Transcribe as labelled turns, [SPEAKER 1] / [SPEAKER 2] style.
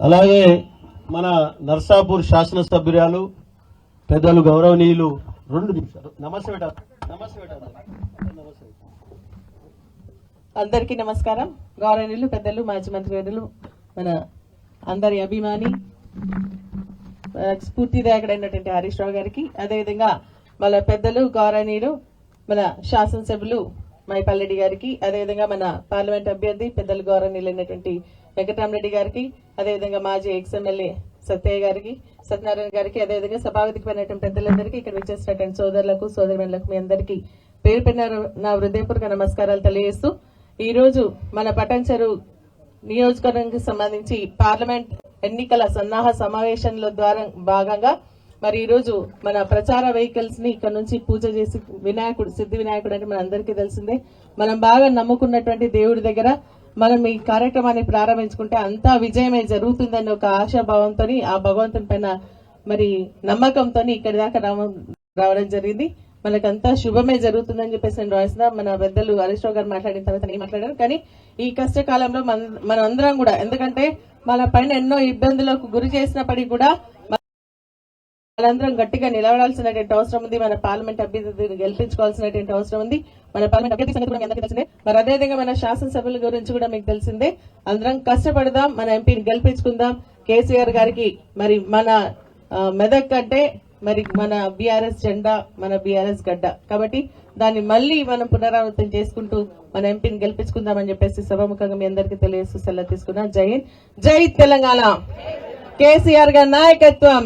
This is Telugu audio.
[SPEAKER 1] అలాగే మన నర్సాపూర్ శాసనసభ్యురాలు పెద్దలు గౌరవనీయులు 2 నిమిషాలు. నమస్తే
[SPEAKER 2] అందరికీ నమస్కారం. గౌరవనీయులు పెద్దలు మాజీ మంత్రివర్యులు మన అందరి అభిమాని స్ఫూర్తిదాయకుడైనటువంటి హరీష్ రావు గారికి, అదేవిధంగా మన పెద్దలు గౌరవనీయులు మన శాసనసభ్యులు మైపాల్రెడ్డి గారికి, అదేవిధంగా మన పార్లమెంట్ అభ్యర్థి పెద్దలు గౌరవనీయులైనటువంటి వెంకటరామరెడ్డి గారికి, అదేవిధంగా మాజీ ఎక్స్ఎమ్మెల్యే సత్యనారాయణ గారికి, అదేవిధంగా సభావేదిక పైనటువంటి పెద్దలందరికీ, ఇక్కడ విచ్చేసినటువంటి సోదరులకు సోదరిమణులకు మీ అందరికీ పేరు పెరిన నా హృదయపూర్వక నమస్కారాలు తెలియజేస్తూ, ఈ రోజు మన పటాన్చెరు నియోజకవర్గానికి సంబంధించి పార్లమెంట్ ఎన్నికల సన్నాహ సమావేశంలో ద్వారా భాగంగా మరి ఈ రోజు మన ప్రచార వెహికల్స్ ని ఇక్కడ నుంచి పూజ చేసి సిద్ధి వినాయకుడు అంటే మన అందరికీ తెలిసిందే. మనం బాగా నమ్ముకున్నటువంటి దేవుడి దగ్గర మనం ఈ కార్యక్రమాన్ని ప్రారంభించుకుంటే అంతా విజయమే జరుగుతుందని ఒక ఆశాభావంతో, ఆ భగవంతుని పైన మరి నమ్మకంతో ఇక్కడి దాకా రావడం జరిగింది. మనకంతా శుభమే జరుగుతుందని చెప్పేసి నేను రాసిన మన పెద్దలు హరీష్ రావు గారు మాట్లాడిన తర్వాత నేను మాట్లాడాను. కానీ ఈ కష్టకాలంలో మనం అందరం కూడా, ఎందుకంటే మన పైన ఎన్నో ఇబ్బందులకు గురి చేసినప్పటికీ కూడా మనందరం గట్టిగా నిలబడాల్సినటువంటి అవసరం ఉంది. మన పార్లమెంట్ అభ్యర్థిని గెలిపించుకోవాల్సినటువంటి అవసరం ఉంది. మన పార్లమెంట్ అభ్యర్థి సంగతి కూడా అందరికీ తెలిసిందే. మరి అదేవిధంగా మన శాసనసభ్యుల గురించి కూడా మీకు తెలిసిందే. అందరం కష్టపడదాం, మన ఎంపీని గెలిపించుకుందాం. కేసీఆర్ గారికి మరి మన మెదక్ అంటే మరి మన బీఆర్ఎస్ జెండా, మన బీఆర్ఎస్ గడ్డ కాబట్టి దాన్ని మళ్లీ మనం పునరావృతం చేసుకుంటూ మన ఎంపీని గెలిపించుకుందామని చెప్పేసి సభాముఖంగా మీ అందరికీ తెలియజేస్తూ సెలవు తీసుకున్నా. జై హింద్, జై తెలంగాణ. కేసీఆర్ గారి నాయకత్వం.